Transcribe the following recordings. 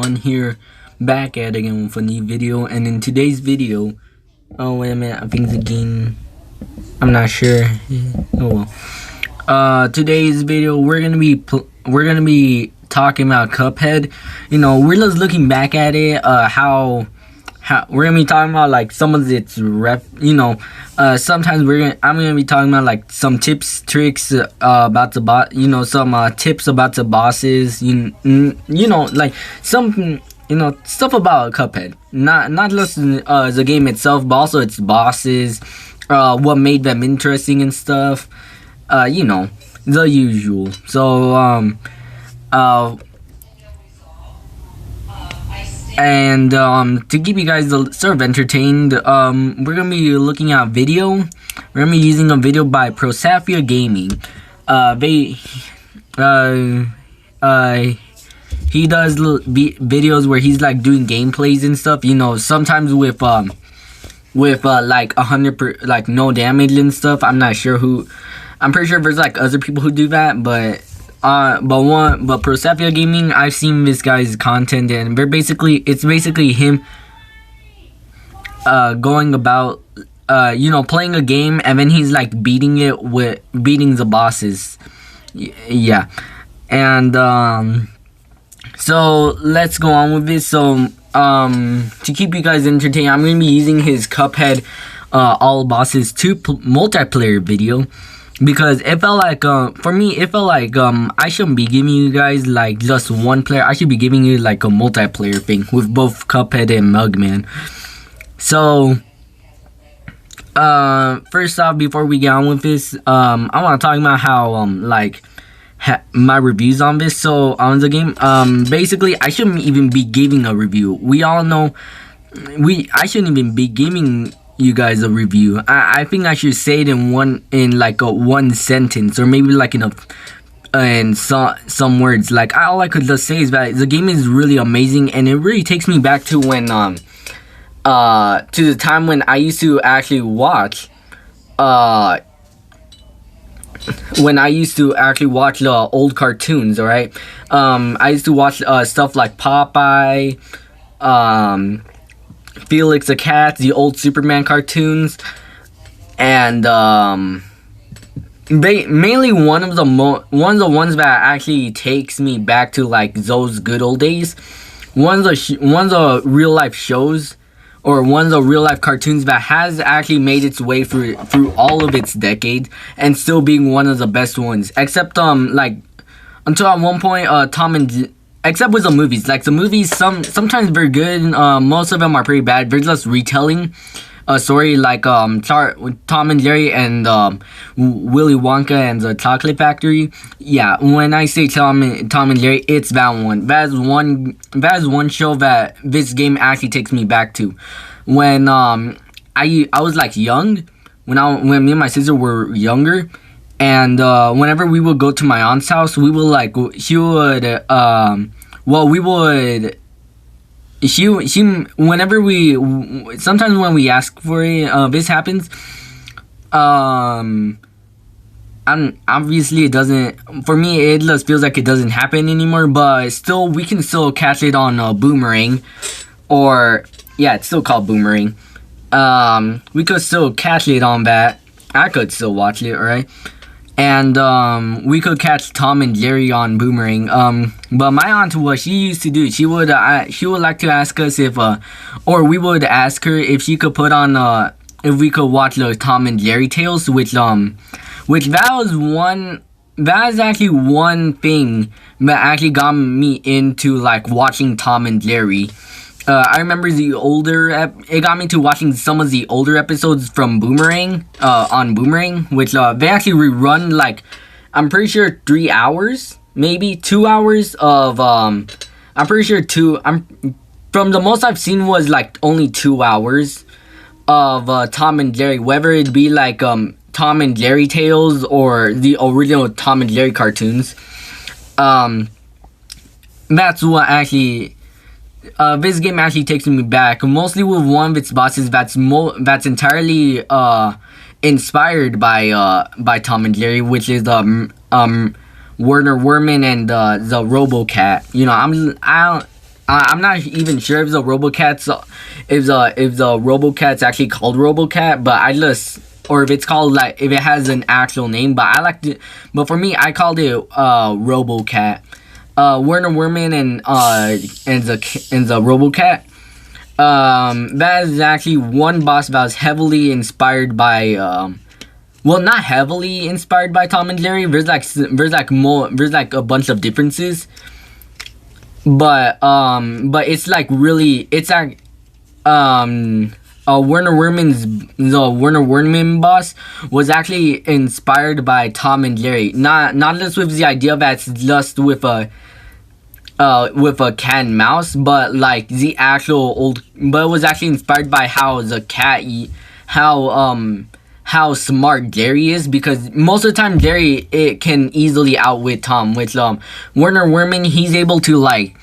everyone, here back at again with a new video. And in today's video, oh wait a minute, I think the game, I'm not sure. Oh well. Today's video we're gonna be talking about Cuphead. You know, we're just looking back at it. How we're gonna be talking about like some of its sometimes I'm gonna be talking about like some tips, tricks about the bot. You know, some tips about the bosses. You know, like some stuff about Cuphead. Not just the game itself, but also its bosses. What made them interesting and stuff. You know, the usual. So and to keep you guys sort of entertained, we're gonna be looking at video. We're gonna be using a video by Prosafia Gaming. He does videos where he's like doing gameplays and stuff. You know, sometimes with like 100 like no damage and stuff. I'm not sure who. I'm pretty sure there's like other people who do that, but Prosafia Gaming, I've seen this guy's content, and it's basically him going about playing a game, and then he's like beating the bosses. Yeah. And so let's go on with this. So to keep you guys entertained, I'm gonna be using his Cuphead all bosses 2 multiplayer video. Because it felt like, for me, it felt like, I shouldn't be giving you guys, like, just one player. I should be giving you, like, a multiplayer thing with both Cuphead and Mugman. So, first off, before we get on with this, I want to talk about how, my reviews on this. So, on the game, basically, I shouldn't even be giving a review. We all know, I shouldn't even be giving you guys a review. I think I should say it in one sentence, or maybe like in some words. Like, all I could just say is that the game is really amazing, and it really takes me back to when to the time when I used to actually watch the old cartoons. All right, I used to watch stuff like Popeye, Felix the Cat, the old Superman cartoons, and mainly one of the ones that actually takes me back to like those good old days. One of the real life shows, or one of the real life cartoons that has actually made its way through all of its decade and still being one of the best ones. Except like until at one point except with the movies. Like, the movies, sometimes very good. Most of them are pretty bad. They're just retelling a story, like Tom and Jerry and Willy Wonka and the Chocolate Factory. Yeah, when I say Tom and Jerry, it's that one. That is one show that this game actually takes me back to. When I was like young, when me and my sister were younger. And whenever we would go to my aunt's house, we would sometimes when we ask for it, this happens. And obviously it doesn't, for me, it just feels like it doesn't happen anymore, but still, we can still catch it on Boomerang, or, yeah, it's still called Boomerang. We could still catch it on that. I could still watch it, alright? And we could catch Tom and Jerry on Boomerang. But my aunt, what she used to do, she would like to ask us if or we would ask her if she could put on if we could watch the Tom and Jerry tales, which that is actually one thing that actually got me into like watching Tom and Jerry. I remember it got me to watching some of the older episodes from Boomerang, on Boomerang, which, they actually rerun, like, I'm pretty sure 3 hours, maybe 2 hours of, I'm pretty sure from the most I've seen was, like, only 2 hours of, Tom and Jerry, whether it be, like, Tom and Jerry tales, or the original Tom and Jerry cartoons. That's what actually, this game actually takes me back, mostly with one of its bosses that's entirely inspired by Tom and Jerry, which is Werner Werman and the RoboCat. You know, I'm not even sure if the Robocat's if the Robocat's actually called Robocat, but I just, or if it's called, like, if it has an actual name. But I like to, but for me, I called it Robocat. Werner Werman and the Robocat. That is actually one boss that was heavily inspired by well, not heavily inspired by Tom and Jerry. There's like a bunch of differences. But it's like really, it's like Werner Werman boss was actually inspired by Tom and Jerry. Not just with the idea that it's just with a cat and mouse, but like the actual old. But it was actually inspired by how the cat, how smart Jerry is, because most of the time Jerry, it can easily outwit Tom. With Werner Werman, he's able to, like,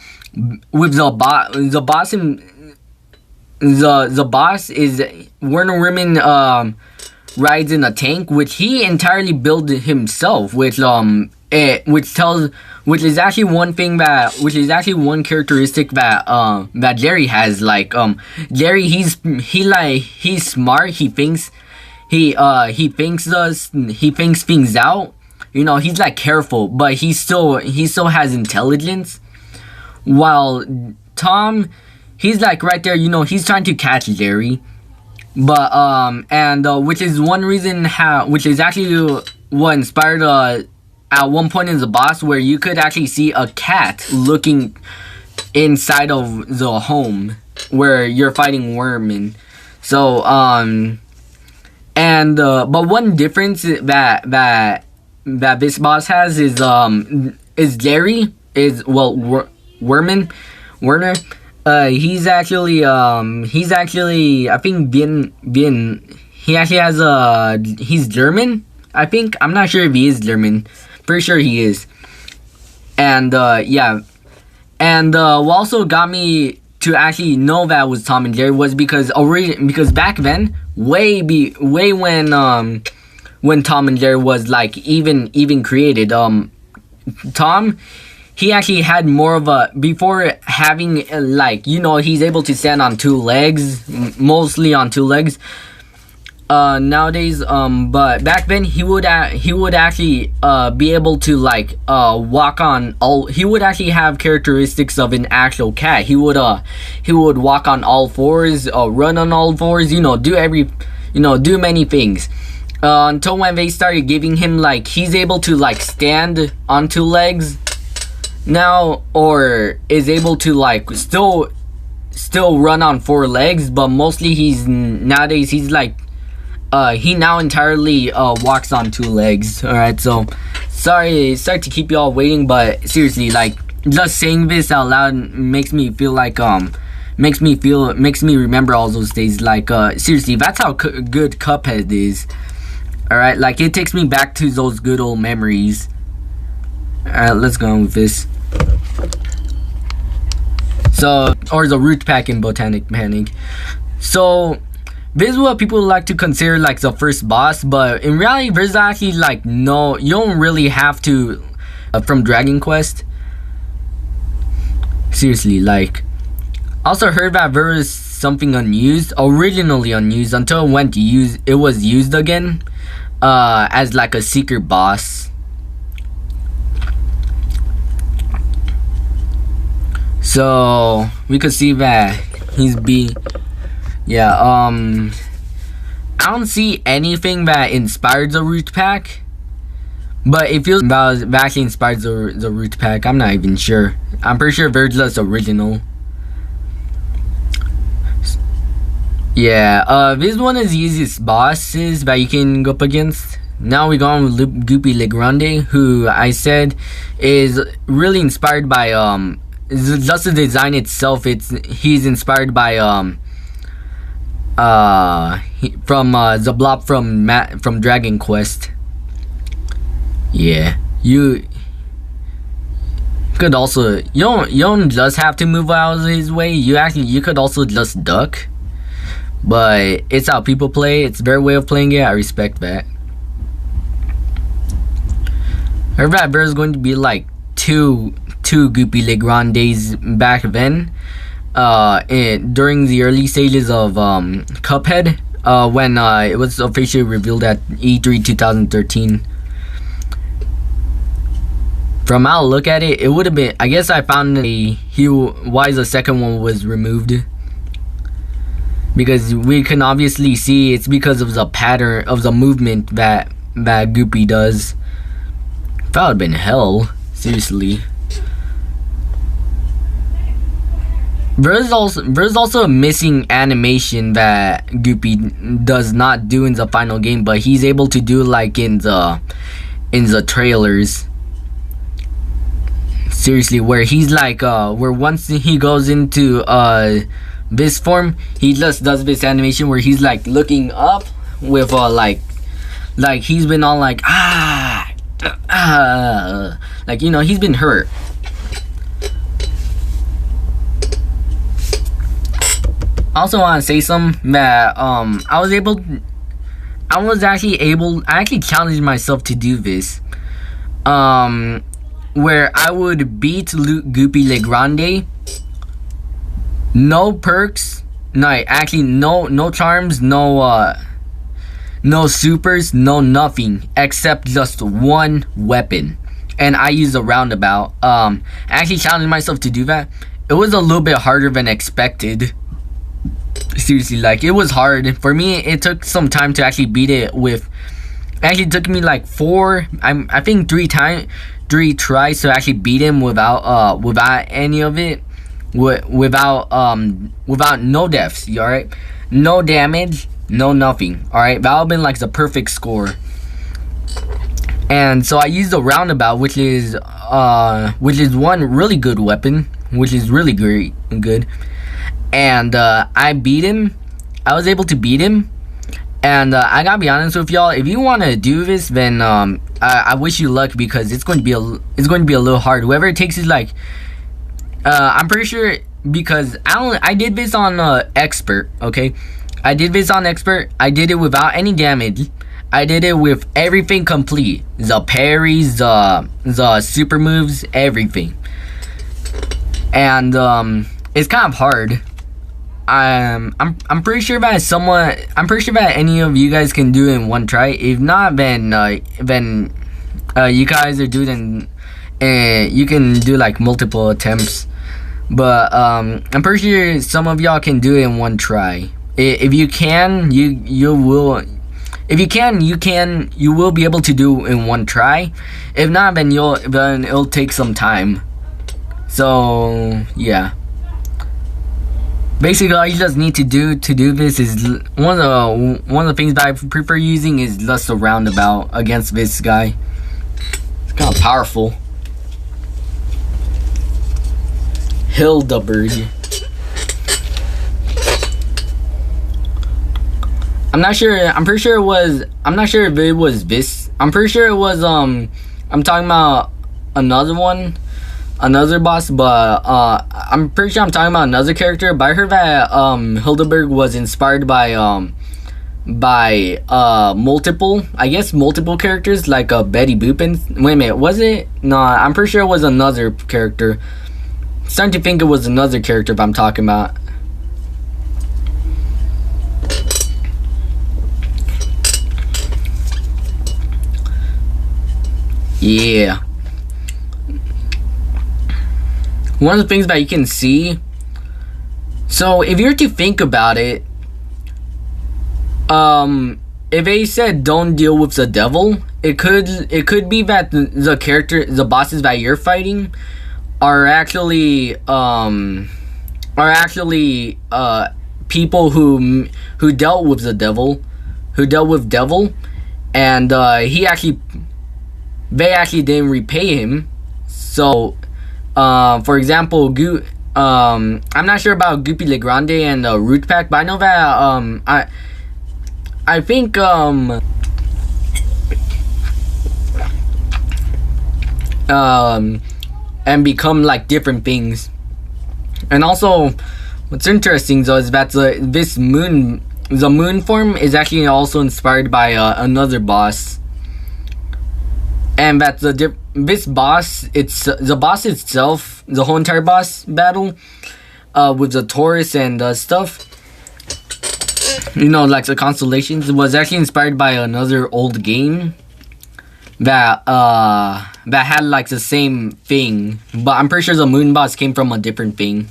with the boss is Werner Werman rides in a tank, which he entirely built himself, which is actually one characteristic that Jerry has. Like, Jerry, he's smart. He thinks things out. You know, he's like careful, but he still has intelligence. While Tom, he's like right there. You know, he's trying to catch Jerry, but which is one reason which is actually what inspired at one point in the boss, where you could actually see a cat looking inside of the home where you're fighting Werman. So but one difference that this boss has is Jerry is, well, Werner. He's actually I think he actually has he's German, I think. I'm not sure if he is German. Pretty sure he is. And yeah. And what also got me to actually know that was Tom and Jerry was because back then, way when Tom and Jerry was like even created, Tom, he actually had more of a, before having like, you know, he's able to stand on two legs, mostly on two legs nowadays, but back then he would actually be able to like walk on all. He would actually have characteristics of an actual cat. He would walk on all fours, run on all fours, you know, do many things, until when they started giving him, like, he's able to like stand on two legs now, or is able to like still run on four legs, but mostly nowadays he's like he now entirely walks on two legs. All right, so sorry to keep y'all waiting, but seriously, like, just saying this out loud makes me feel like makes me remember all those days. Like, seriously, that's how good Cuphead is. All right, like, it takes me back to those good old memories. Alright, let's go on with this. So, or the root pack in Botanic Panic. So, this is what people like to consider like the first boss, but in reality, there's actually like no, you don't really have to, from Dragon Quest. Seriously, like, also heard that there is something originally unused, until it was used again, as like a secret boss. So we could see that he's I don't see anything that inspired the root pack, but it feels that actually inspired the root pack. I'm not even sure. I'm pretty sure they're just original. Yeah, this one is the easiest bosses that you can go up against. Now we go on with Goopy Le Grande, who I said is really inspired by just the design itself. He's inspired by from the blob from Dragon Quest. Yeah, you could also, you don't just have to move out of his way. You could also just duck. But it's how people play. It's their way of playing it. I respect that. I heard that there's going to be like two two Goopy Legrandes back then, during the early stages of Cuphead, when it was officially revealed at E3 2013. From how I look at it, it would have been, I guess I found why the second one was removed. Because we can obviously see it's because of the pattern of the movement that Goopy does. That would have been hell. Seriously. There's also a missing animation that Goopy does not do in the final game, but he's able to do like in the trailers. Seriously, where he's like where once he goes into this form, he just does this animation where he's like looking up with like he's been all like like, you know, he's been hurt. I also want to say something that I actually challenged myself to do this, where I would beat Goopy Legrande, no perks, no charms, no supers, no nothing, except just one weapon. And I used a roundabout. I actually challenged myself to do that. It was a little bit harder than expected. Seriously, like, it was hard. For me, it took some time to actually beat it with... It actually took me like I think three tries to actually beat him without any of it. Without no deaths, alright? No damage, no nothing, alright? That would have been like the perfect score. And so I used a roundabout, which is one really good weapon, which is really good. And I beat him. I was able to beat him. And I gotta be honest with y'all, if you want to do this, then I wish you luck, because it's going to be a little hard. Whoever it takes is like, I'm pretty sure, because I did this on expert, okay? I did this on expert. I did it without any damage. I did it with everything complete. The parries, the super moves, everything. And it's kind of hard. I'm pretty sure that any of you guys can do it in one try. If not, then you guys are doing, you can do like multiple attempts. But I'm pretty sure some of y'all can do it in one try. If you can, you will. If you can, you will be able to do it in one try. If not, then it'll take some time. So yeah. Basically, all you just need to do this is one of the things that I prefer using is just a roundabout against this guy. It's kind of powerful. Hildeberg. I'm not sure. I'm pretty sure it was. I'm not sure if it was this. I'm pretty sure it was. I'm talking about another one. Another boss, but I'm pretty sure I'm talking about another character. But I heard that Hildeberg was inspired by multiple characters, like Betty Boop. And wait a minute, was it? No, I'm pretty sure it was another character. I'm starting to think it was another character I'm talking about. Yeah. One of the things that you can see, so if you're to think about it, if they said don't deal with the devil, it could be that the bosses that you're fighting are actually people who dealt with the devil, and they actually didn't repay him. So for example, I'm not sure about Goopy Legrande and Root Pack, but I know that I think and become like different things. And also, what's interesting though is that the moon form is actually also inspired by another boss, and that's this boss, it's the boss itself, the whole entire boss battle, with the Taurus and stuff. You know, like the constellations, was actually inspired by another old game that had like the same thing, but I'm pretty sure the moon boss came from a different thing.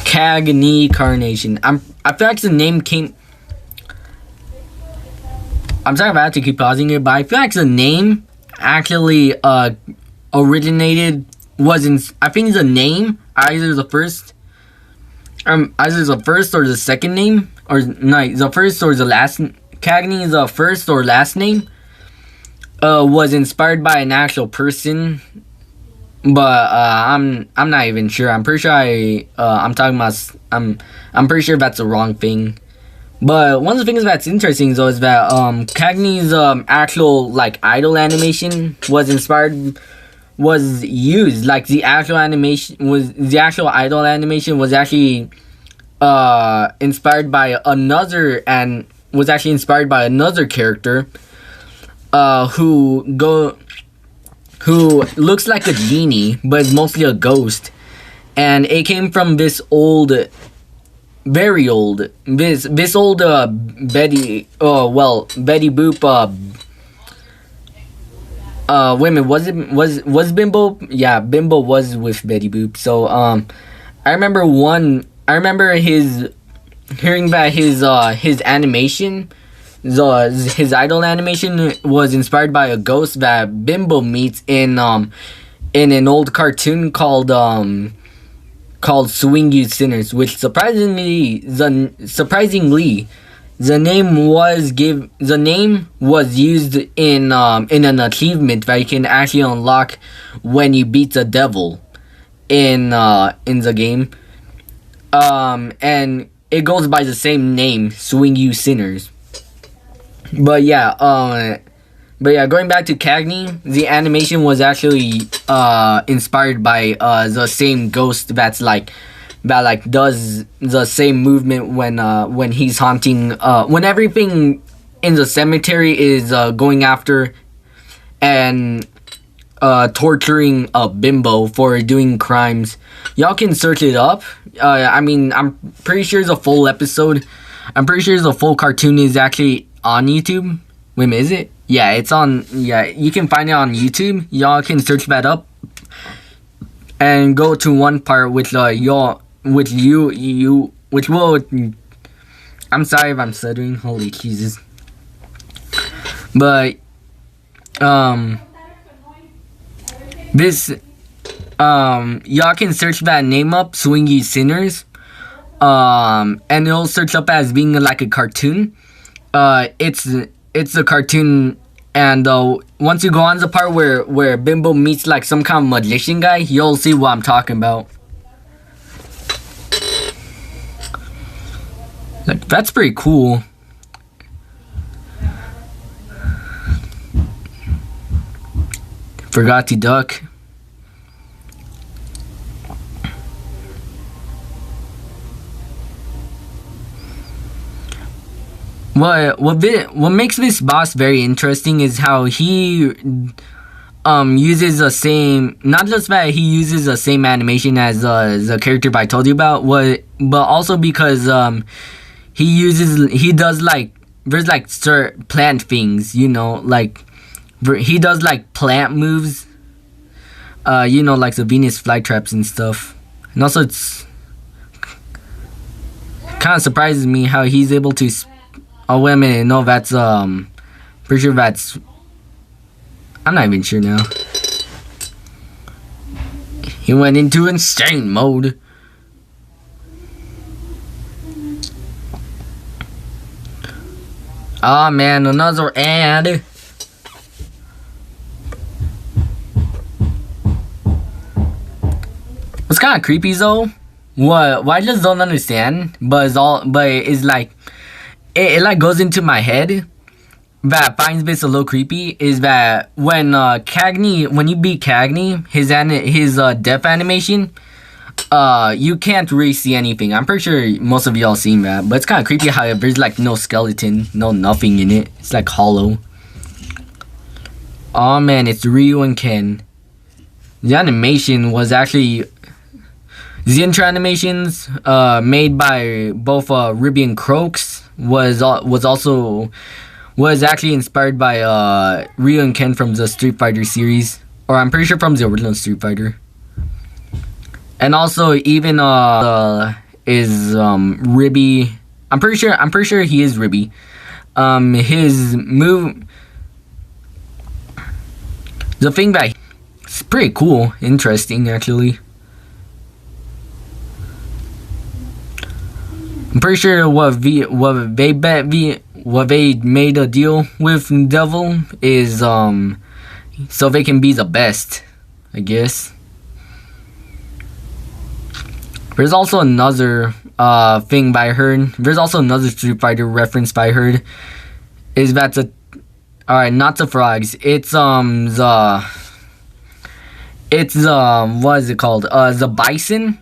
Cagney Carnation. I feel like the name came. I'm sorry if I have to keep pausing here, but I feel like the name actually originated I think the name either the first or the second name, or no, the first or the last. Cagney is the first or last name. Was inspired by an actual person, but I'm not even sure. I'm pretty sure I'm pretty sure that's the wrong thing. But one of the things that's interesting though is that Cagney's actual like idol animation was used, like the actual idol animation was actually inspired by another character who looks like a genie but is mostly a ghost, and it came from this old Betty Boop women was Bimbo. Yeah, Bimbo was with Betty Boop. So I remember hearing that his animation, his idol animation was inspired by a ghost that Bimbo meets in an old cartoon called Swing You Sinners, which surprisingly the name was used in an achievement that you can actually unlock when you beat the devil in the game. And it goes by the same name, Swing You Sinners. But yeah, going back to Cagney, the animation was actually inspired by the same ghost that does the same movement when he's haunting, when everything in the cemetery is going after and torturing a Bimbo for doing crimes. Y'all can search it up. I'm pretty sure the full episode, I'm pretty sure the full cartoon is actually on YouTube. Wait a minute, is it? Yeah, it's on. Yeah, you can find it on YouTube. Y'all can search that up and go to one part with I'm sorry if I'm stuttering. Holy Jesus. But this y'all can search that name up, Swing You Sinners, and it'll search up as being like a cartoon. It's a cartoon, and once you go on the part where Bimbo meets like some kind of magician guy, you'll see what I'm talking about. Like, that's pretty cool. Forgot to duck. What makes this boss very interesting is how he uses the same, not just that he uses the same animation as the character I told you about, but also because he does like, there's like certain plant things, you know, like he does like plant moves, you know, like the Venus flytraps and stuff. And also it's kind of surprises me how he's able to oh wait a minute, no, that's pretty sure that's, I'm not even sure now. He went into insane mode. Oh man, another ad. It's kind of creepy though. What I just don't understand, but it's like it like goes into my head. That finds this a little creepy is that when when you beat Cagney, his death animation, you can't really see anything. I'm pretty sure most of y'all seen that, but it's kind of creepy how there's like no skeleton, no nothing in it. It's like hollow. Oh man, it's Ryu and Ken. The animation was actually the intro animations made by both Ruby and Croaks was actually inspired by Ryu and Ken from the Street Fighter series, or I'm pretty sure from the original Street Fighter. And also even is Ribby. I'm pretty sure he is Ribby. His move, the thing that it's pretty cool, interesting actually. I'm pretty sure what they made a deal with Devil is so they can be the best, I guess. There's also another thing by heard. There's also another Street Fighter reference by heard. Is that the alright, not the frogs. It's what is it called? The bison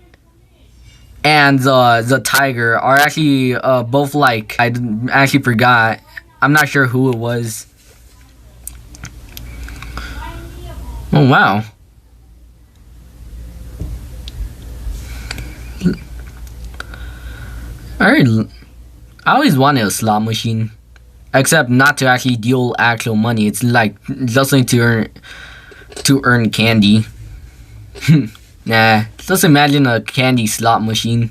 and the tiger are actually both like, I actually forgot. I'm not sure who it was. Oh wow. I always wanted a slot machine, except not to actually deal actual money. It's like just like to earn candy. Nah, just imagine a candy slot machine.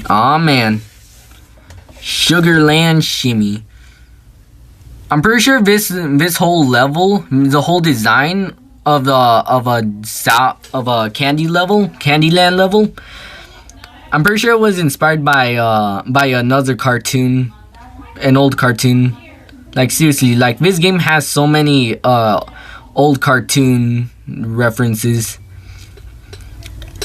Aw man, Sugarland Shimmy. I'm pretty sure this whole level, the whole design of a Candyland level, I'm pretty sure it was inspired by another cartoon, an old cartoon. Like seriously, like this game has so many old cartoon references.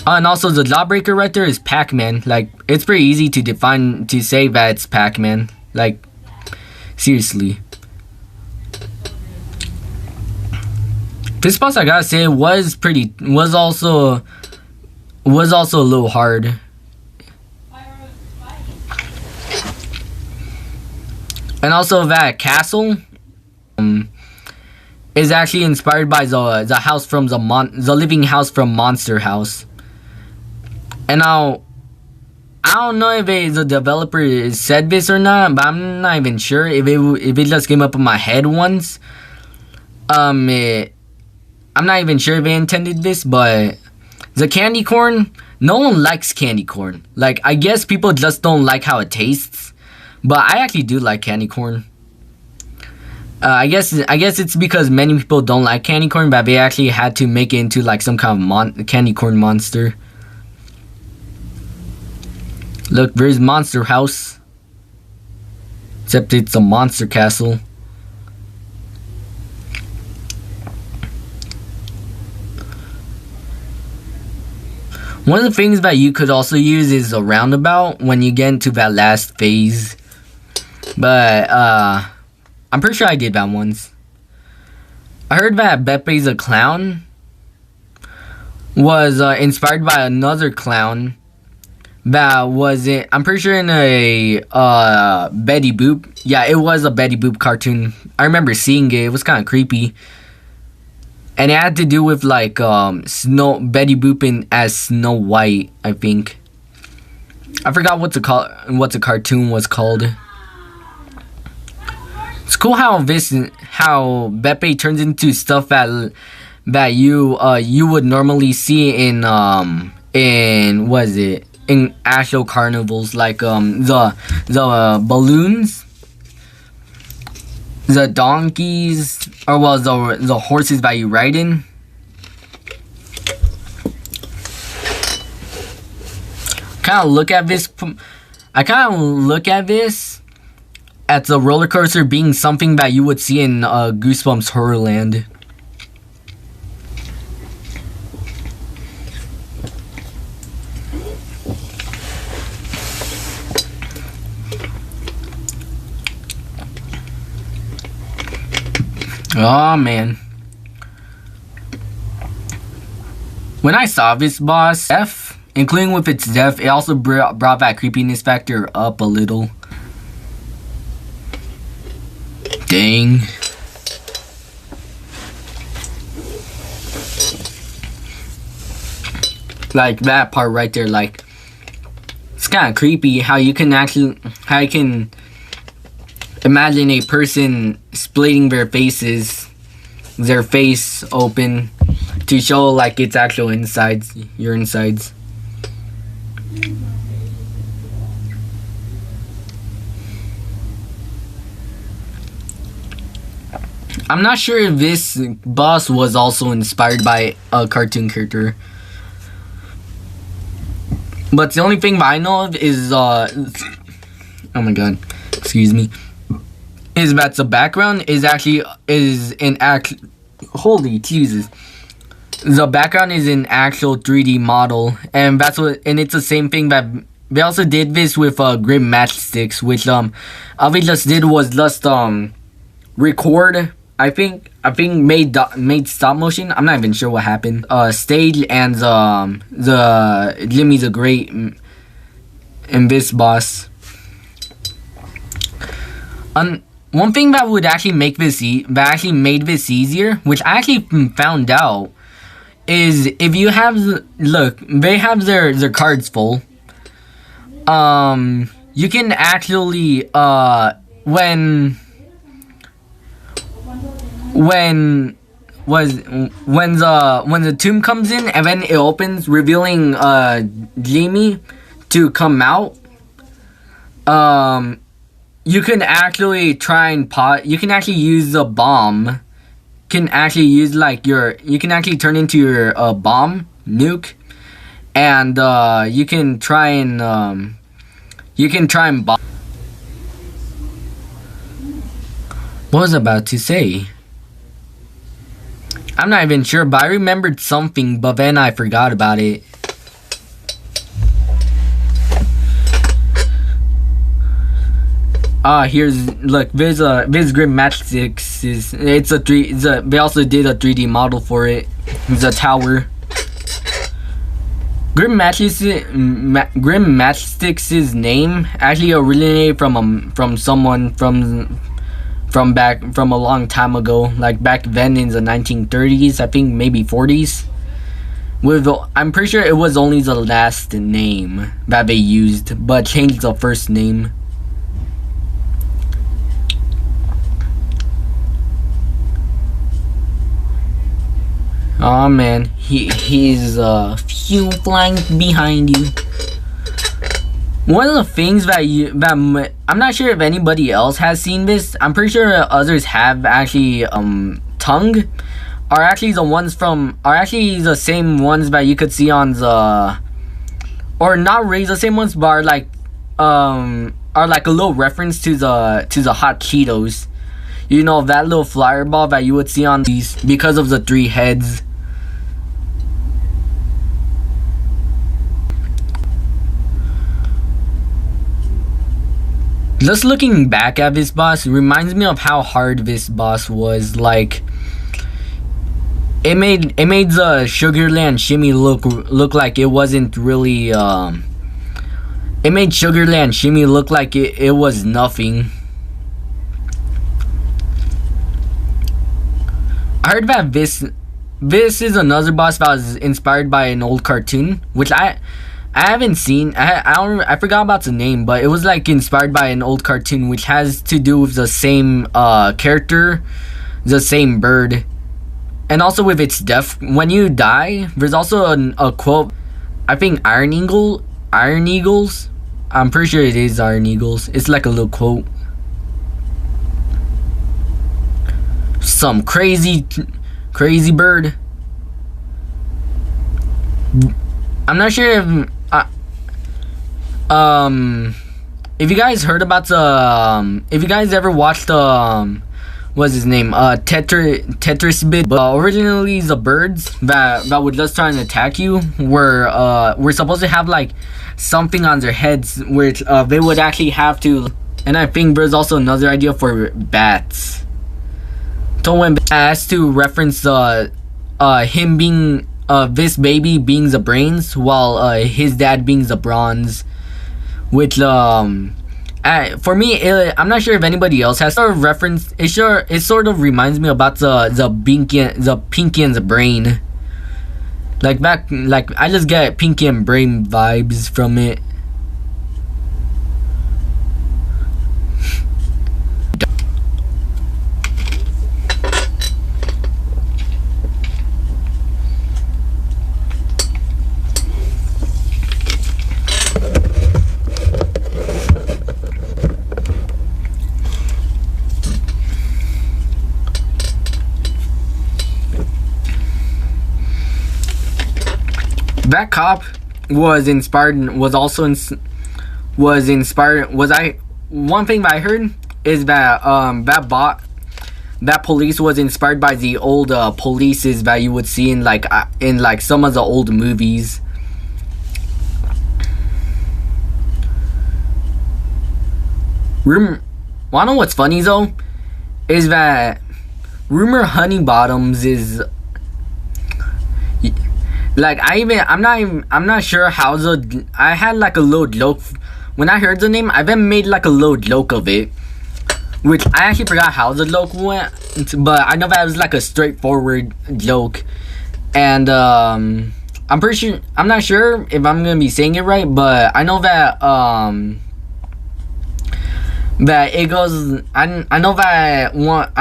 And also the Jawbreaker right there is Pac-Man. Like it's pretty easy to say that it's Pac-Man. Like seriously. This boss, I gotta say, was also a little hard. And also that castle is actually inspired by the house from the living house from Monster House. And now I don't know if the developer said this or not, but I'm not even sure if it just came up in my head once. I'm not even sure if they intended this, but the candy corn, no one likes candy corn. Like, I guess people just don't like how it tastes, but I actually do like candy corn. I guess it's because many people don't like candy corn, but they actually had to make it into like some kind of candy corn monster. Look, there's Monster House, except it's a monster castle. One of the things that you could also use is a roundabout when you get into that last phase. But, I'm pretty sure I did that once. I heard that Beppe the Clown was inspired by another clown that was I'm pretty sure in a Betty Boop. Yeah, it was a Betty Boop cartoon. I remember seeing it. It was kind of creepy. And it had to do with like Betty Boop as Snow White, I think. I forgot what the cartoon was called. It's cool how Beppe turns into stuff that you would normally see in what is it? In actual carnivals, like the balloons, the donkeys, or well, the horses that you ride in. I look at this at the roller coaster being something that you would see in Goosebumps Horrorland. Oh man. When I saw this boss, including with its death, it also brought that creepiness factor up a little. Dang. Like that part right there, like it's kind of creepy how you can imagine a person splitting their face open to show like its actual insides, your insides. I'm not sure if this boss was also inspired by a cartoon character. But the only thing I know of is, oh my god, excuse me, is that the background holy Jesus. The background is an actual 3D model, and it's the same thing that they also did this with Grim Matchsticks, which all they just did was just record. I think made stop motion. I'm not even sure what happened. Stage and the Jimmy the Great and this boss. One thing that would actually make this made this easier, which I actually found out, is if you have they have their cards full. You can actually when the tomb comes in and then it opens, revealing Jimmy to come out, you can actually try and you can actually use the bomb. You can actually turn into your bomb nuke, and you can try and bomb. What was I about to say? I'm not even sure, but I remembered something, but then I forgot about it. Look, this Grim Matchsticks they also did a 3D model for it. It's a tower. Grim Matchsticks' name actually originated from someone from a long time ago, like back then in the 1930s, I think maybe 40s. I'm pretty sure it was only the last name that they used, but changed the first name. Oh man, he's flying behind you. One of the things that I'm not sure if anybody else has seen this. I'm pretty sure others have actually. Tongue are actually the same ones that you could see on the, or not really the same ones, but are like a little reference to the hot Cheetos. You know, that little flyer ball that you would see on these because of the 3 heads. Just looking back at this boss reminds me of how hard this boss was. Like, it made the Sugarland Shimmy look like it wasn't really it made Sugarland Shimmy look like it was nothing. I heard that this is another boss that was inspired by an old cartoon, which I haven't seen. I forgot about the name, but it was like inspired by an old cartoon, which has to do with the same character, the same bird, and also with its death. When you die, there's also a quote. I think Iron Eagles. I'm pretty sure it is Iron Eagles. It's like a little quote. Some crazy bird. I'm not sure if you guys heard about if you guys ever watched what's his name, Tetris Bit. But originally the birds that would just try and attack you were supposed to have like something on their heads, which they would actually have to. And I think there's also another idea for bats. So when has to reference him being this baby being the brains, while his dad being the bronze, which For me, I'm not sure if anybody else has sort of reference. It sort of reminds me about the Pinky and the Brain. Like I just get Pinky and Brain vibes from it. That cop was inspired. One thing that I heard is that that police was inspired by the old polices that you would see in like some of the old movies. Wanna know what's funny though? Is that Rumor Honey Bottoms is like I'm not sure how I had like a little joke when I heard the name. I then made like a little joke of it, which I actually forgot how the joke went, but I know that it was like a straightforward joke, and I'm not sure if I'm gonna be saying it right, but I know that that it goes. I know that one.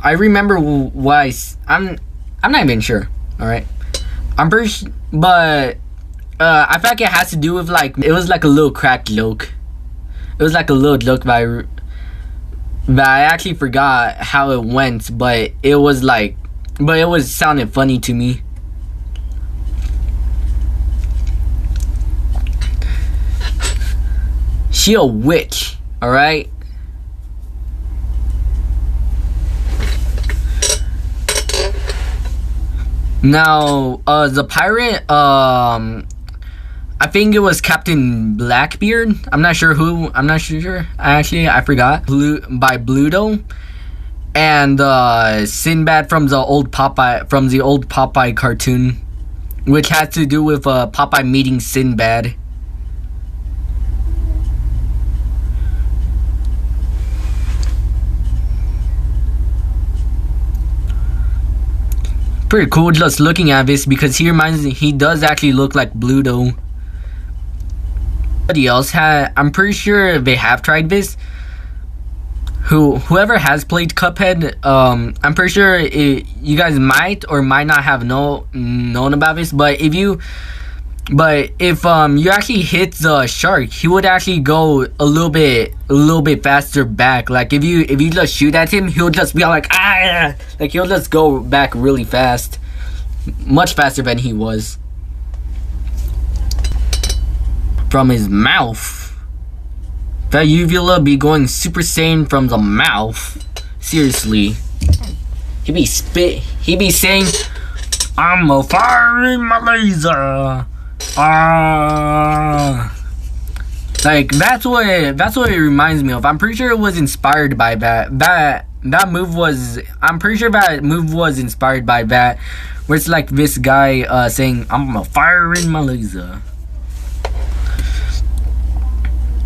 I remember why. I'm not even sure. All right. I'm pretty sure, but I feel like it has to do with like it was like a little cracked joke. It was like a little joke, but I actually forgot how it went. But it was sounded funny to me. She a witch, all right. Now, the pirate, I think it was Captain Blackbeard. I'm not sure who. I'm not sure. I forgot. By Bluto, and Sinbad from the old Popeye cartoon, which has to do with Popeye meeting Sinbad. Pretty cool just looking at this because he does actually look like Bluto. Somebody else I'm pretty sure they have tried this. Whoever has played Cuphead, I'm pretty sure you guys might or might not have known about this, but if you actually hit the shark, he would actually go a little bit faster back. Like if you just shoot at him, he'll just be like ah, like he'll just go back really fast, much faster than he was. From his mouth, that uvula be going Super Saiyan from the mouth. Seriously, he be saying, "I'm a firing my laser." Like that's what it reminds me of. I'm pretty sure it was inspired by that move was. I'm pretty sure that move was inspired by that, where it's like this guy saying, "I'm a fire in my laser."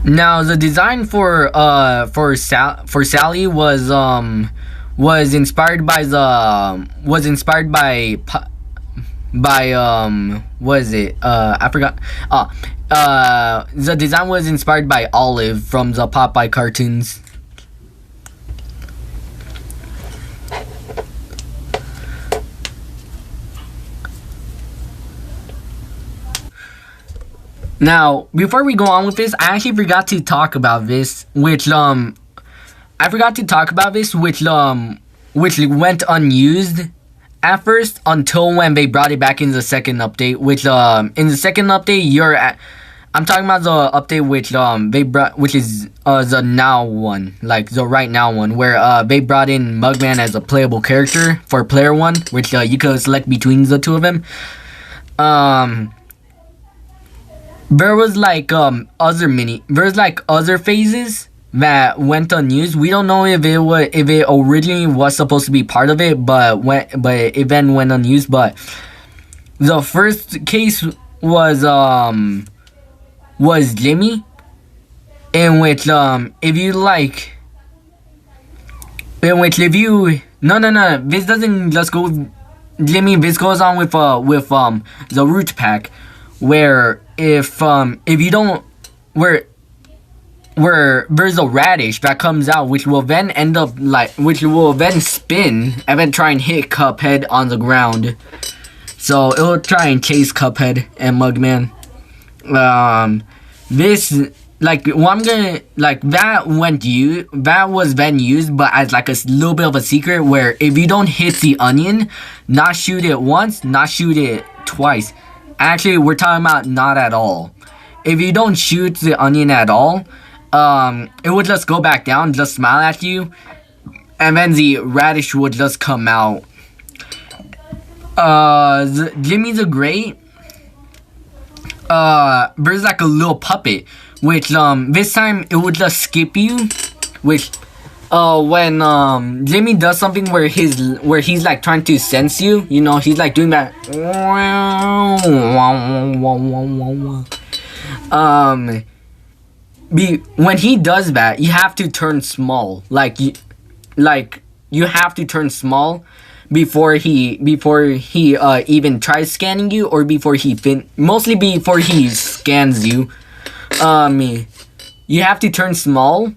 Now the design for Sally was inspired by what is it? I forgot. The design was inspired by Olive from the Popeye cartoons. Now, before we go on with this, I actually forgot to talk about this, which went unused at first until when they brought it back in the second update, which in the second update I'm talking about the update which they brought, which is the now one, like the right now one, where they brought in Mugman as a playable character for player 1, which you could select between the two of them. There was like other phases that went unused. We don't know if it originally was supposed to be part of it, but it then went unused. But the first case was Jimmy, in which if you like, in which if you no, this doesn't just go. I mean, this goes on with the root pack, where if you don't, where there's a radish that comes out, which will then end up which will then spin and then try and hit Cuphead on the ground. So it'll try and chase Cuphead and Mugman. This what I'm gonna that was then used, but as like a little bit of a secret, where if you don't hit the onion, not shoot it once, not shoot it twice. Actually, we're talking about not at all. If you don't shoot the onion at all, it would just go back down, just smile at you, and then the radish would just come out. Jimmy the Great, there's like a little puppet, which this time it would just skip you, which when Jimmy does something where he's like trying to sense you, you know, he's like doing that when he does that, you have to turn small, you have to turn small before he even tries scanning you, or mostly before he scans you. You have to turn small,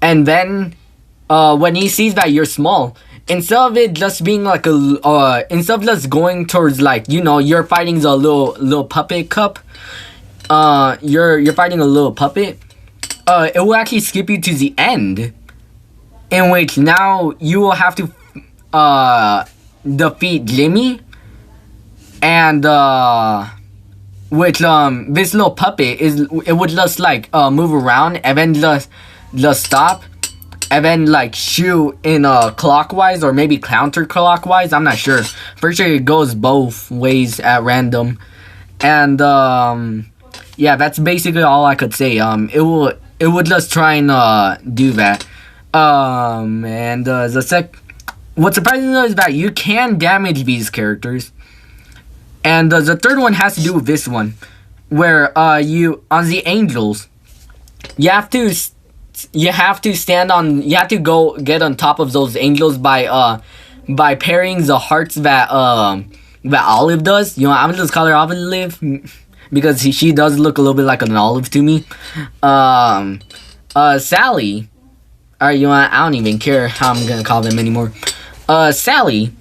and then when he sees that you're small, instead of it just being like instead of just going towards, like, you know, you're fighting the little puppet cup, you're fighting a little puppet, it will actually skip you to the end, in which now you will have to defeat Jimmy, and which this little puppet it would just like move around and then just stop, and then like shoot in clockwise or maybe counterclockwise. I'm not sure. For sure it goes both ways at random, and yeah, that's basically all I could say. It would just try and do that. And what's surprising though is that you can damage these characters. And the third one has to do with this one, where you on the angels, you have to go get on top of those angels by parrying the hearts that Olive does. You know, I'm just call her Olive because she does look a little bit like an olive to me. Sally, alright, you know what? I don't even care how I'm gonna call them anymore. Sally,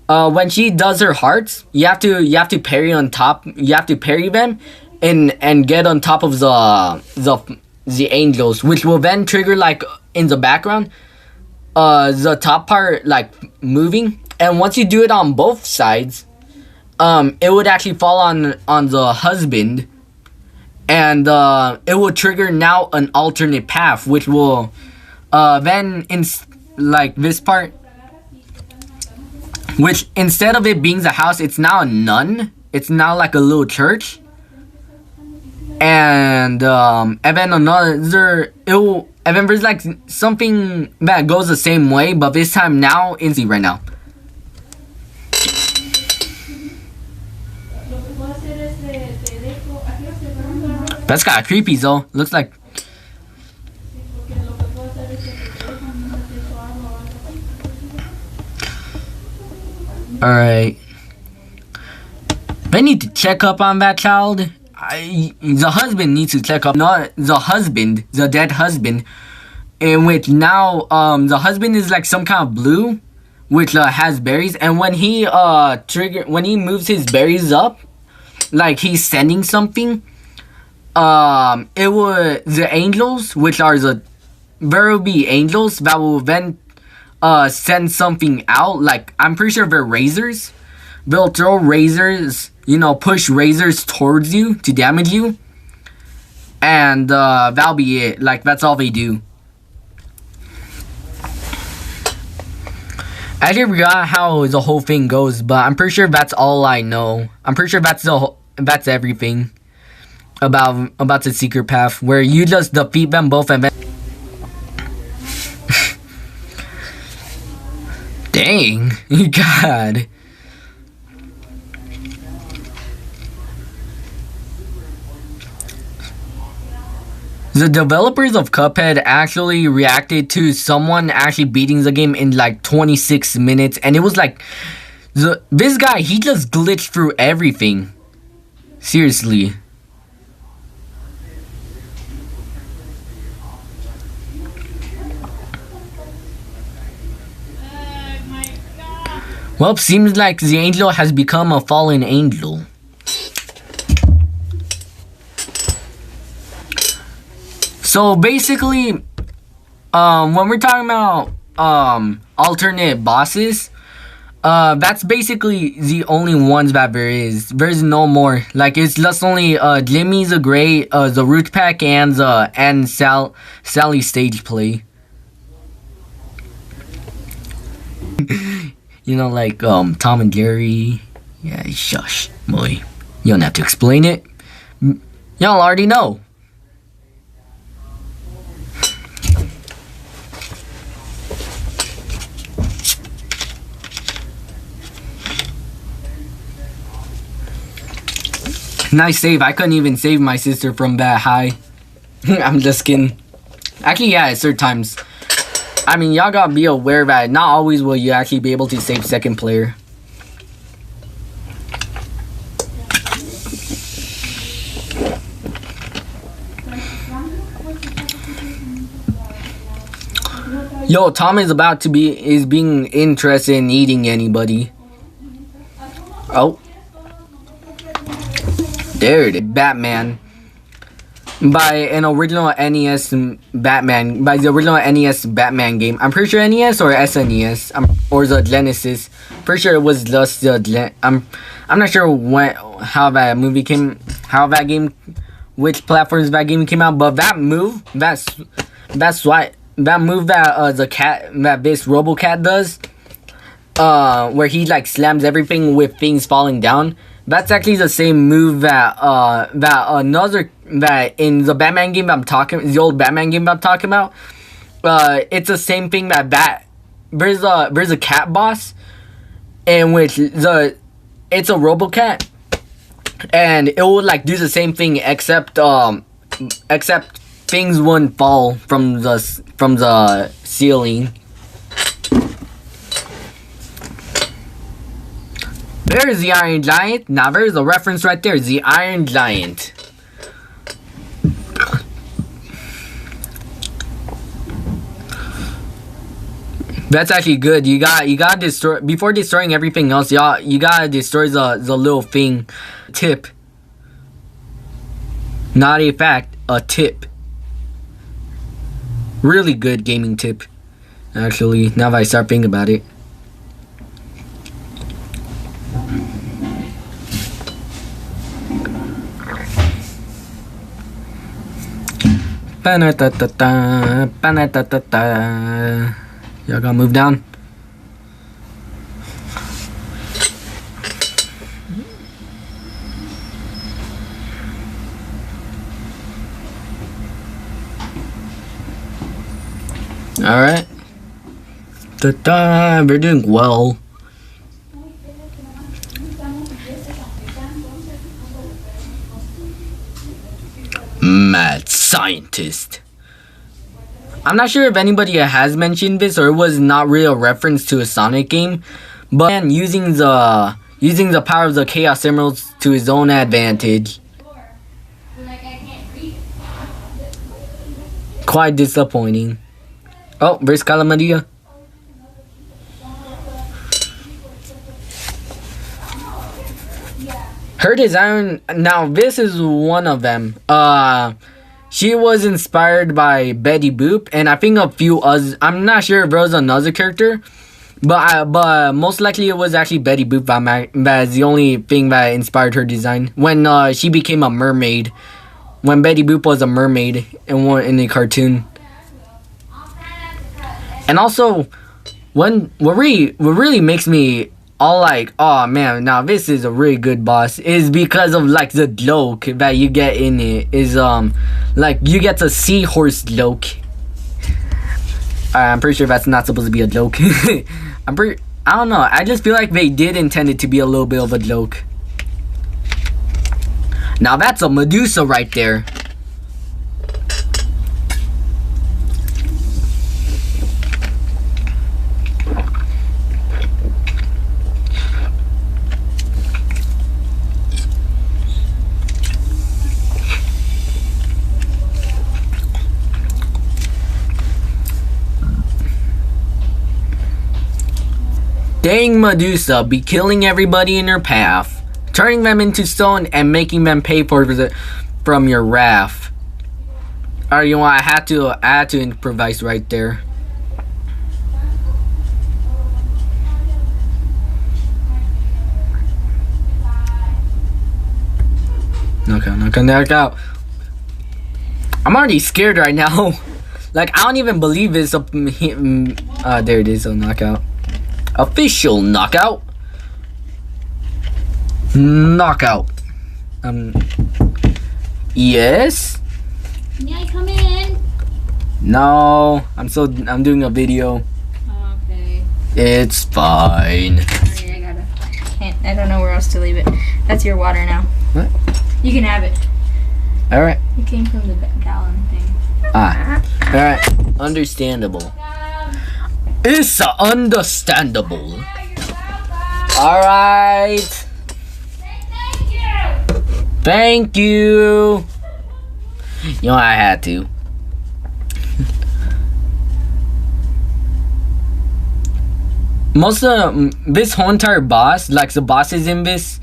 when she does her hearts, you have to parry on top. You have to parry them, and get on top of the angels, which will then trigger, like, in the background, the top part like moving. And once you do it on both sides, it would actually fall on the husband, and it will trigger now an alternate path, which will then like this part. Which, instead of it being the house, it's now a nun. It's now like a little church. And then another, and then there's like something that goes the same way, but this time now in the right now. That's kind of creepy though. Looks like. Alright. They need to check up on that child. The husband needs to check up. Not the husband, the dead husband. In which now, the husband is like some kind of blue, which has berries. And when he when he moves his berries up, like he's sending something. It would, the angels, which are there will be angels that will then send something out. Like, I'm pretty sure they're razors. They'll throw razors, you know, push razors towards you to damage you. And that'll be it. Like, that's all they do. I actually forgot how the whole thing goes, but I'm pretty sure that's all I know. I'm pretty sure that's everything about the secret path, where you just defeat them both and then. Dang, God. The developers of Cuphead actually reacted to someone actually beating the game in like 26 minutes, and it was like this guy, he just glitched through everything. Seriously. Well, seems like the angel has become a fallen angel. So basically, when we're talking about alternate bosses, that's basically the only ones that there is. There's no more. Like, it's just only Jimmy the Great, the Root Pack, and Sally stage play. You know, like Tom and Jerry. Yeah, shush, boy. You don't have to explain it. Y'all already know. Nice save. I couldn't even save my sister from that high. I'm just kidding. Actually, yeah, it's third times. I mean, y'all gotta be aware that not always will you actually be able to save second player. Yo, Tom is being interested in eating anybody. Oh. There it is. Batman. By the original NES Batman game. I'm pretty sure NES or SNES. Or the Genesis. Pretty sure it was just the I'm not sure which platforms that game came out, but that move, that this RoboCat does, where he like slams everything with things falling down. That's actually the same move that in the Batman game the old Batman game I'm talking about. It's the same thing that there's a cat boss, in which it's a RoboCat, and it would like do the same thing except things wouldn't fall from the ceiling. There's the Iron Giant. Now there's a reference right there. The Iron Giant. That's actually good. You gotta destroy before destroying everything else. You gotta destroy the little thing. Tip. Not a fact. A tip. Really good gaming tip. Actually, now that I start thinking about it. Y'all gotta move down. Alright. We're doing well. Mad scientist. I'm not sure if anybody has mentioned this or it was not really a reference to a Sonic game, but using the power of the Chaos Emeralds to his own advantage. Quite disappointing. Oh, there's Calamaria. Her design, now this is one of them. She was inspired by Betty Boop, and I think a few others. I'm not sure if there was another character, but most likely it was actually Betty Boop that's the only thing that inspired her design. When she became a mermaid, when Betty Boop was a mermaid in the cartoon. And also, what really makes me all like, oh man, now this is a really good boss, is because of like the joke that you get in it is like you get the seahorse joke. I'm pretty sure that's not supposed to be a joke. I don't know. I just feel like they did intend it to be a little bit of a joke. Now that's a Medusa right there. Dang Medusa be killing everybody in her path, turning them into stone and making them pay from your wrath. Alright, you know what? I had to improvise right there. Knock out. I'm already scared right now. Like, I don't even believe it's up. There it is, a knockout. Official knockout. Knockout. Yes? May I come in? No, I'm doing a video. Okay. It's fine. Sorry, I don't know where else to leave it. That's your water now. What? You can have it. Alright. It came from the gallon thing. Alright. Understandable. It's understandable. Alright. Thank you. You know, I had to. Most of this whole entire boss, like the bosses in this,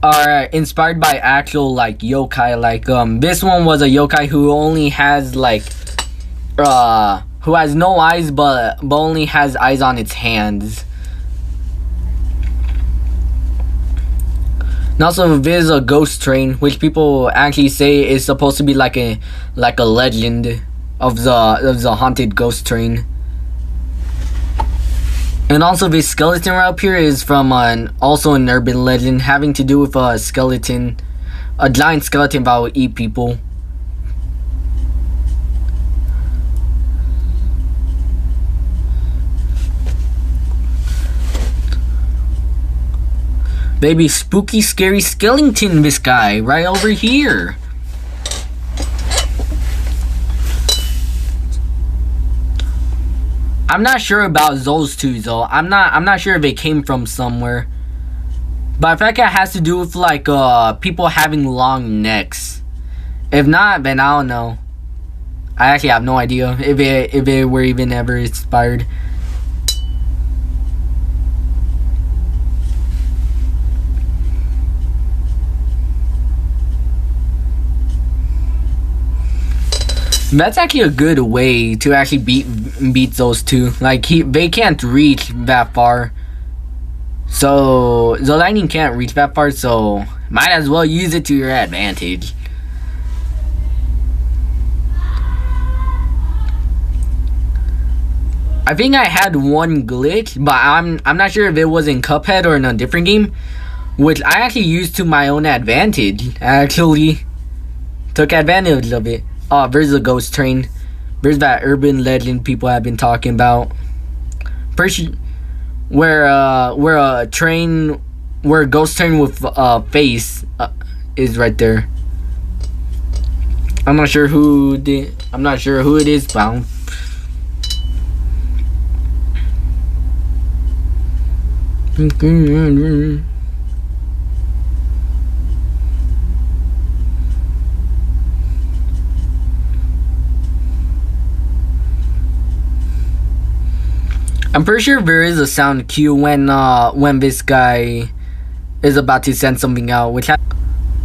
are inspired by actual like yokai. Like this one was a yokai who only has like who has no eyes but only has eyes on its hands. And also there's a ghost train, which people actually say is supposed to be like a legend of the haunted ghost train. And also this skeleton right up here is from also an urban legend having to do with a skeleton, a giant skeleton that will eat people. Baby spooky scary skeleton, this guy right over here. I'm not sure about those two though. I'm not sure if they came from somewhere. But I feel like it has to do with like people having long necks. If not, then I don't know. I actually have no idea if they were even ever inspired. That's actually a good way to actually beat those two. Like they can't reach that far, so the lightning can't reach that far. So might as well use it to your advantage. I think I had one glitch, but I'm not sure if it was in Cuphead or in a different game, which I actually used to my own advantage. I actually took advantage of it. Oh, there's a ghost train. There's that urban legend people have been talking about. Where a ghost train with face is right there. I'm not sure who it is, but I'm pretty sure there is a sound cue when this guy is about to send something out,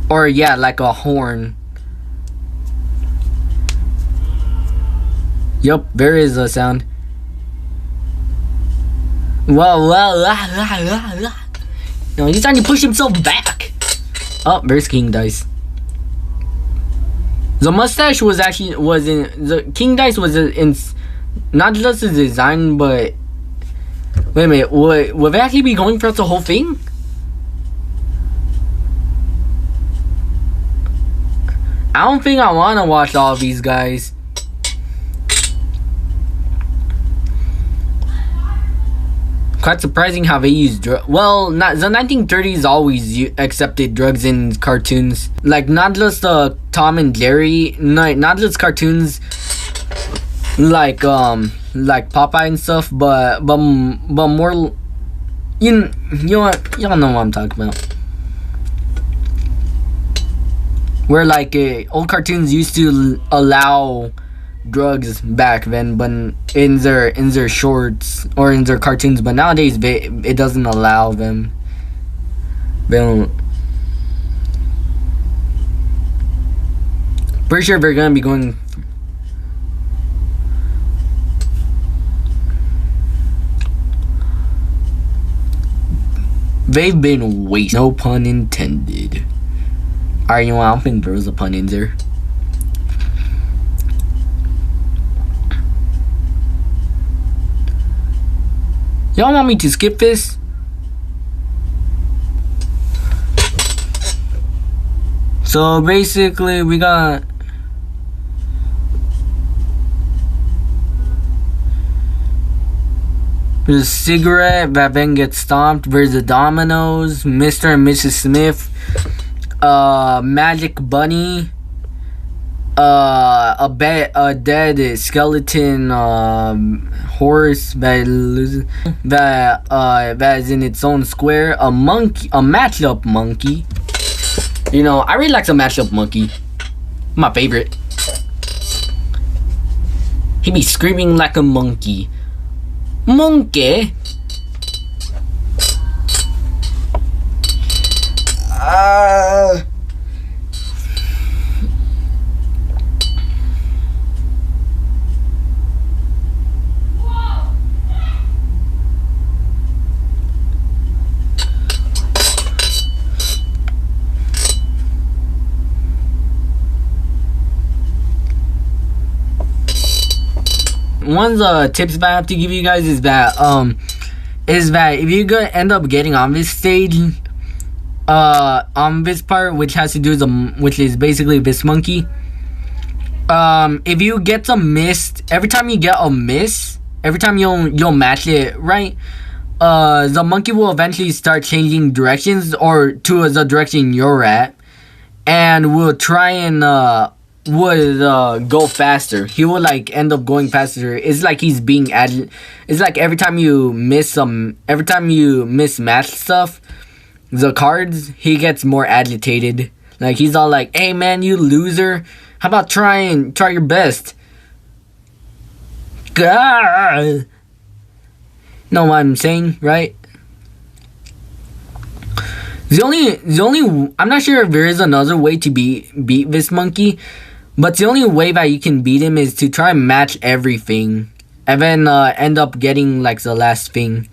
or yeah, like a horn. Yup, there is a sound. Well, no, he's trying to push himself back. Oh, there's King Dice. The mustache was in the King Dice was in not just the design, but wait a minute, would they actually be going throughout the whole thing? I don't think I want to watch all of these guys. Quite surprising how they use drugs. Well, the 1930s always accepted drugs in cartoons. Like, not just Tom and Jerry, not just cartoons like Popeye and stuff, but more, you know what, y'all know what I'm talking about. Where like old cartoons used to allow drugs back then, but in their shorts or in their cartoons. But nowadays, it doesn't allow them. They don't. Pretty sure they're gonna be going. They've been wasted. No pun intended. Alright, you know what? I don't think there was a pun in there. Y'all want me to skip this? So basically, we got. There's a cigarette that then gets stomped. There's the dominoes, Mr. and Mrs. Smith, Magic Bunny, a dead skeleton horse that is in its own square, a monkey, a matchup monkey. You know, I really like the matchup monkey. My favorite. He be screaming like a monkey. Monkey. One of the tips that I have to give you guys is that if you end up getting on this stage, on this part, which has to do with which is basically this monkey, if you get some missed, every time you get a miss, every time you'll match it right, the monkey will eventually start changing directions or to the direction you're at, and will try and go faster. He will like end up going faster. It's like he's being it's like every time you mismatch stuff, the cards, he gets more agitated. Like he's all like, "Hey man, you loser, how about try your best?" God. Know what I'm saying, right? The only I'm not sure if there is another way to beat this monkey. But the only way that you can beat him is to try and match everything. And then end up getting like the last thing.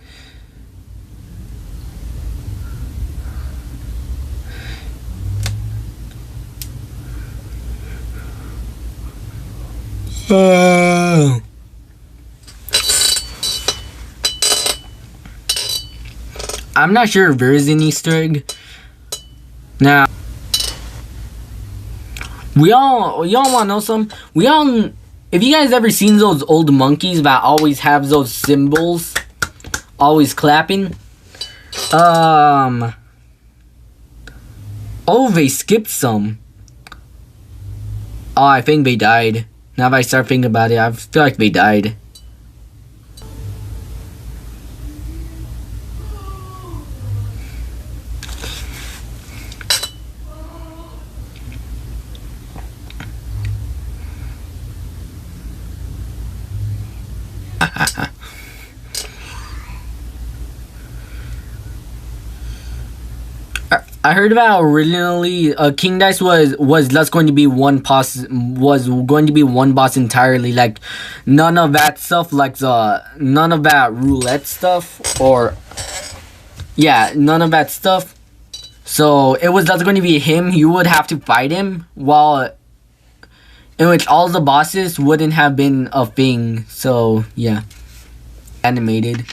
I'm not sure if there is an Easter egg. Now, y'all wanna know something? If you guys ever seen those old monkeys that always have those symbols, always clapping, oh, they skipped some. Oh, I think they died. Now that I start thinking about it, I feel like they died. I heard about originally King Dice was just going to be one boss entirely, like none of that stuff, like none of that roulette stuff, or yeah, none of that stuff. So it was just going to be him. You would have to fight him, while in which all the bosses wouldn't have been a thing. So yeah, animated.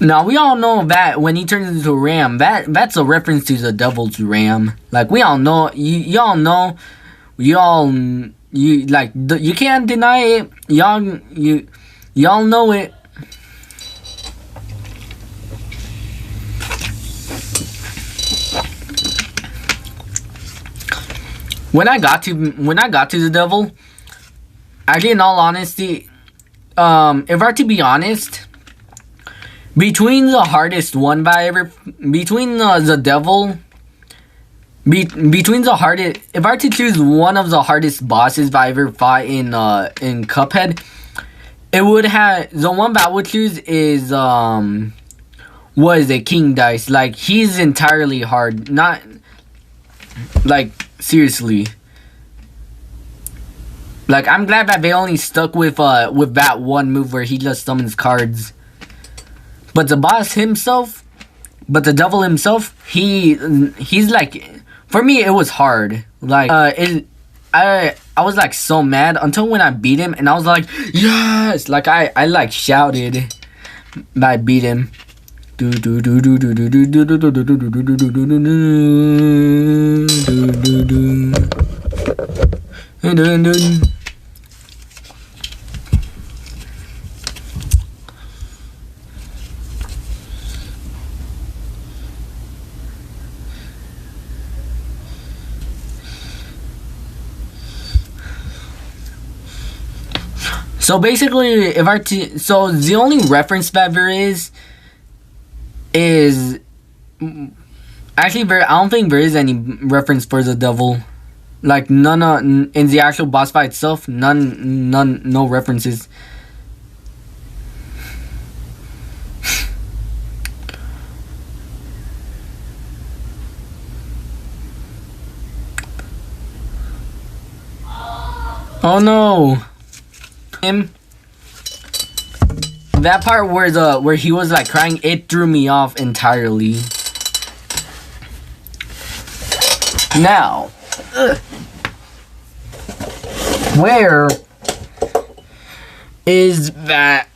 Now we all know that when he turns into a ram, that's a reference to the devil's ram. Like we all know, y'all know, you can't deny it. Y'all know it. When I got to the devil, actually, in all honesty, if I were to be honest, Between the hardest one I ever, between the devil, between the hardest, if I were to choose one of the hardest bosses I ever fought in Cuphead, it would have, the one that I would choose is was a King Dice. Like, he's entirely hard, not like seriously. Like, I'm glad that they only stuck with that one move where he just summons cards. But the boss himself, but the devil himself, he's like, for me it was hard. Like I was like so mad until when I beat him, and I was like, yes, like I like shouted that I beat him. So basically, if I so the only reference that there is actually I don't think there is any reference for the devil. Like, none in the actual boss fight itself. No references. Oh no. That part where he was like crying, it threw me off entirely. Now, where is that?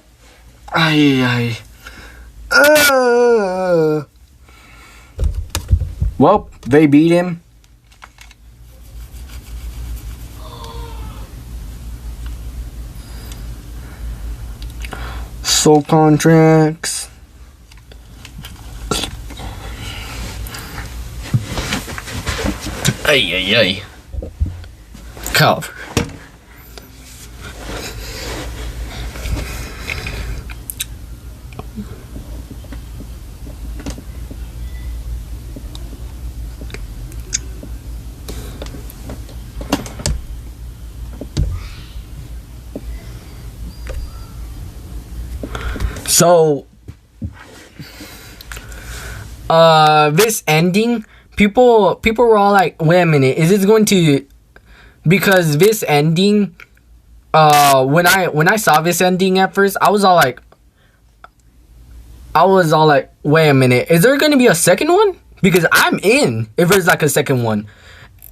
Well, they beat him. Soul contracts. Ay. Cover. So, this ending, people were all like, wait a minute, is this going to, because this ending, when I saw this ending at first, I was all like, wait a minute, is there going to be a second one? Because I'm in if there's like a second one.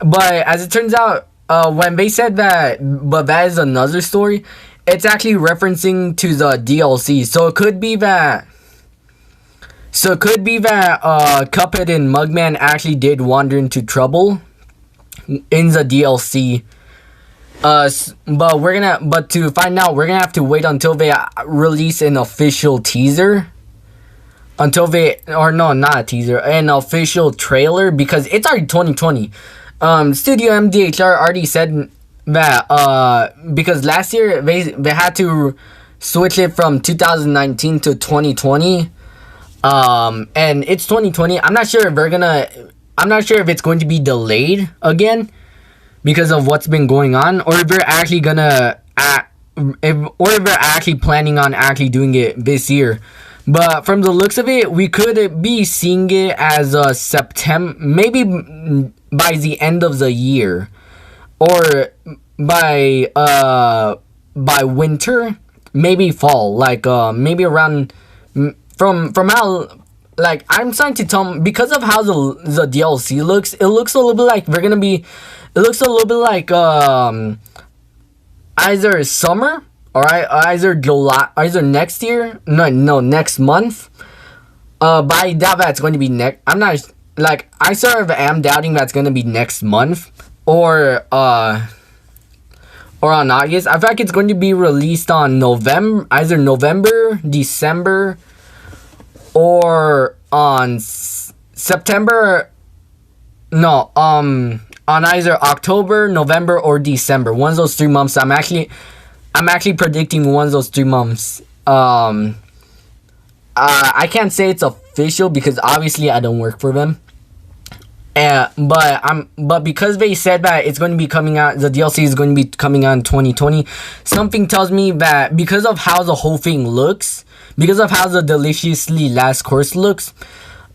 But as it turns out, when they said that, but that is another story, it's actually referencing to the DLC. So it could be that Cuphead and Mugman actually did wander into trouble in the DLC. But to find out, we're gonna have to wait until they release an official teaser. Not a teaser, an official trailer, because it's already 2020. Studio MDHR already said that because last year they had to switch it from 2019 to 2020, and it's 2020. I'm not sure if it's going to be delayed again because of what's been going on, or if they're actually gonna if they're actually planning on actually doing it this year. But from the looks of it, we could be seeing it as September, maybe by the end of the year, or by winter, maybe fall, like maybe around from how, like, I'm starting to tell, because of how the DLC looks, it looks a little bit like either summer, alright, either July, either next year, no, next month. But I doubt that's going to be next. I'm not, like, I sort of am doubting that's going to be next month, or on August. I feel like it's going to be released on either November, December, or on September. No, on either October, November, or December. One of those 3 months. I'm actually predicting one of those 3 months. I can't say it's official because obviously I don't work for them. But because they said that it's going to be coming out, the DLC is going to be coming out in 2020. Something tells me that because of how the whole thing looks, because of how the deliciously last course looks,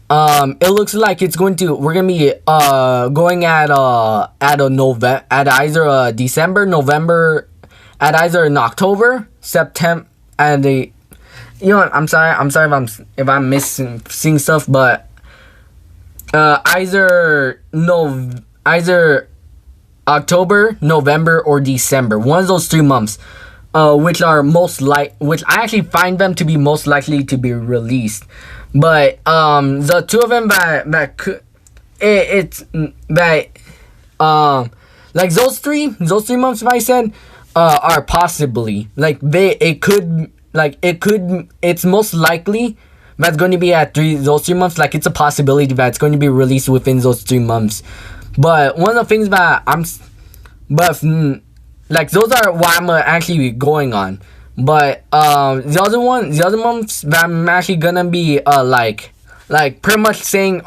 it looks like we're gonna be going at either December, November, at either in October, September, and I'm sorry if I'm missing stuff, but either October, November, or December. One of those 3 months, which I actually find them to be most likely to be released. But the two of them like those three months I said are possibly it's most likely that's going to be at those 3 months. Like, it's a possibility that it's going to be released within those 3 months. But one of the things that those are what I'm actually going on. But the other months that I'm actually gonna be pretty much saying,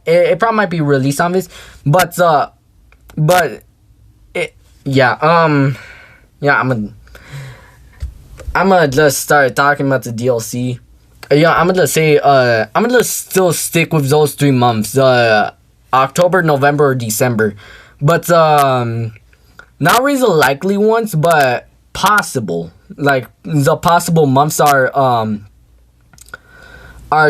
it probably might be released on this, but I'm gonna just start talking about the DLC. I'm gonna say, I'm gonna just still stick with those 3 months, October, November, or December. But not really the likely ones, but possible. Like, the possible months are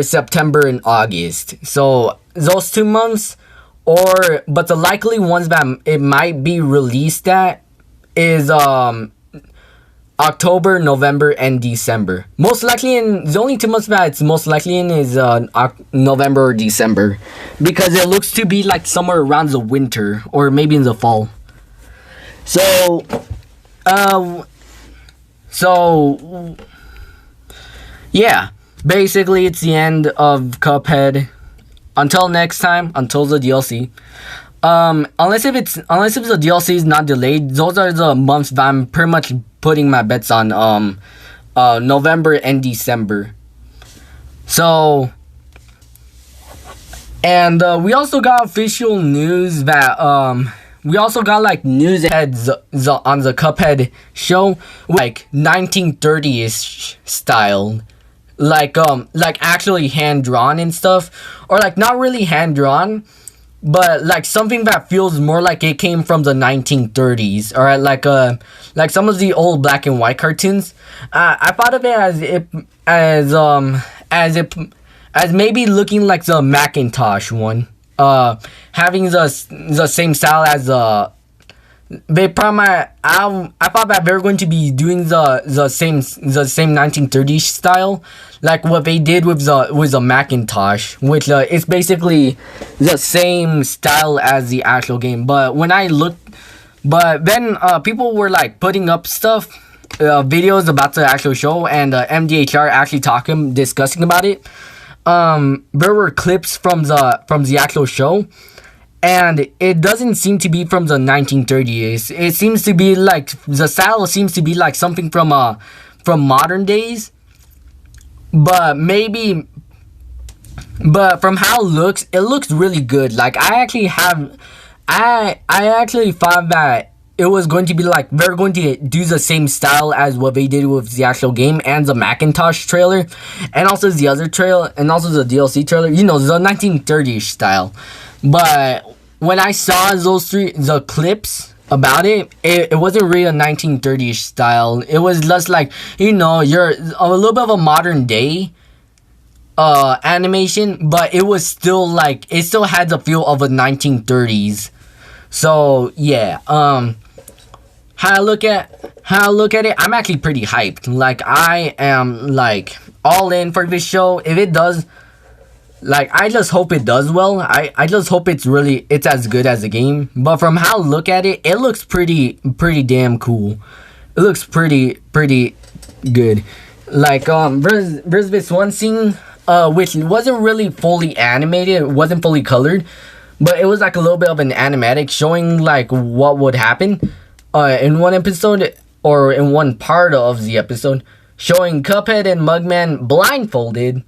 September and August. So those 2 months, but the likely ones that it might be released at is October, November, and December. Most likely the only 2 months that it's most likely in is November or December, because it looks to be like somewhere around the winter or maybe in the fall. So yeah, basically it's the end of Cuphead. Until next time, until the DLC. Unless if the DLC is not delayed, those are the months that I'm pretty much putting my bets on. November and December. So, and we also got official news that we also got like news heads on the Cuphead show, like 1930s style. Like actually hand drawn and stuff, or like not really hand drawn, but like something that feels more like it came from the 1930s, or like some of the old black and white cartoons. I thought of it as maybe looking like the Macintosh one, having the same style as they probably I thought that they were going to be doing the same 1930s style, like what they did with the Macintosh, which is basically the same style as the actual game. But then people were like putting up stuff, videos about the actual show, and MDHR actually discussing about it. There were clips from the actual show, and it doesn't seem to be from the 1930s. It seems to be like the style seems to be like something from modern days. But from how it looks really good. Like, I actually thought that it was going to be like they're going to do the same style as what they did with the actual game and the Macintosh trailer, and also the other trailer, and also the DLC trailer. The 1930s style. But when I saw the clips about it wasn't really a 1930s style. It was just like, you're a little bit of a modern day animation, but it was still like, it still had the feel of a 1930s. So yeah, how I look at it, I'm actually pretty hyped. Like, I am like all in for this show. If it does, like, I just hope it does well. I just hope it's as good as the game. But from how I look at it, it looks pretty damn cool. It looks pretty good. Like, there's this one scene which wasn't really fully animated, it wasn't fully colored, but it was like a little bit of an animatic showing like what would happen in one episode, or in one part of the episode, showing Cuphead and Mugman blindfolded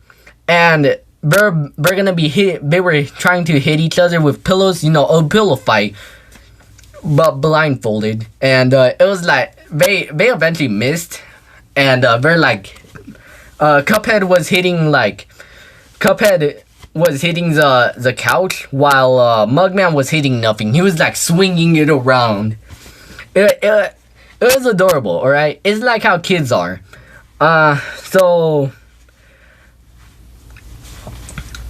and they're gonna be hit. They were trying to hit each other with pillows, a pillow fight, but blindfolded. And it was like they eventually missed, and they're like, Cuphead was hitting the couch while Mugman was hitting nothing. He was like swinging it around. It was adorable. All right, it's like how kids are.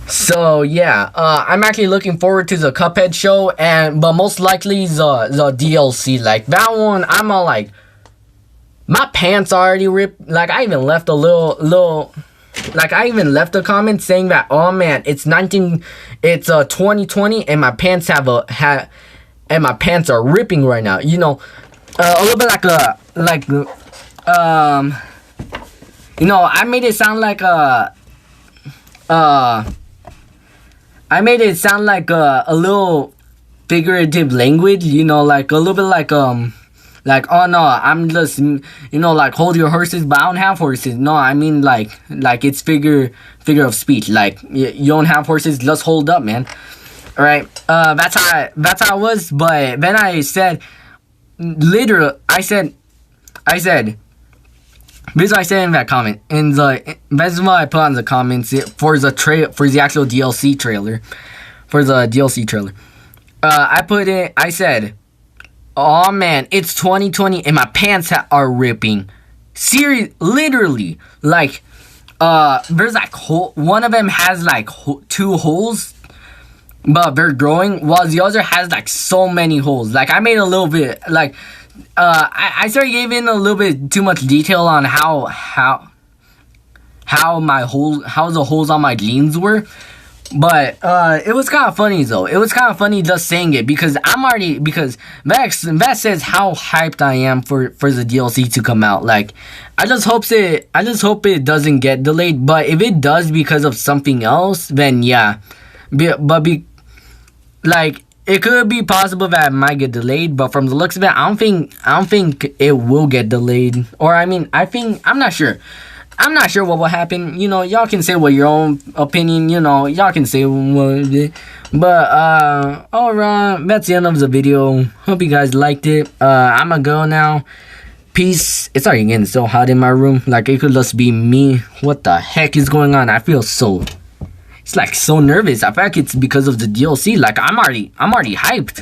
So yeah, I'm actually looking forward to the Cuphead show, but most likely the DLC. Like that one, I'm all like, my pants already ripped. Like I even left a little. Like I even left a comment saying that, oh man, it's 2020 and my pants and my pants are ripping right now. A little bit I made it sound like a little figurative language, like a little bit like, oh no, I'm just, like hold your horses, but I don't have horses. No, I mean like it's figure of speech. Like you don't have horses, just hold up, man. All right, that's how it was. But then I said, literally, I said, this is what I said in that comment. This is what I put on the comments for the actual DLC trailer. For the DLC trailer, I said, oh man, it's 2020 and my pants are ripping. Literally, like, there's like one of them has like 2 holes, but they're growing, while the other has like so many holes. Like I made a little bit like, I started giving a little bit too much detail on how the holes on my jeans were. But it was kind of funny though. It was kind of funny just saying it because Vex says how hyped I am for the DLC to come out. Like I just hope it doesn't get delayed. But if it does because of something else, then yeah. Like it could be possible that it might get delayed. But from the looks of it, I don't think it will get delayed. Or I'm not sure. I'm not sure what will happen. Y'all can say what your own opinion. Y'all can say what. But alright, that's the end of the video. Hope you guys liked it. I'ma go now. Peace. It's already getting so hot in my room. Like it could just be me. What the heck is going on? I feel so. It's like so nervous. I feel like it's because of the DLC. Like I'm already hyped.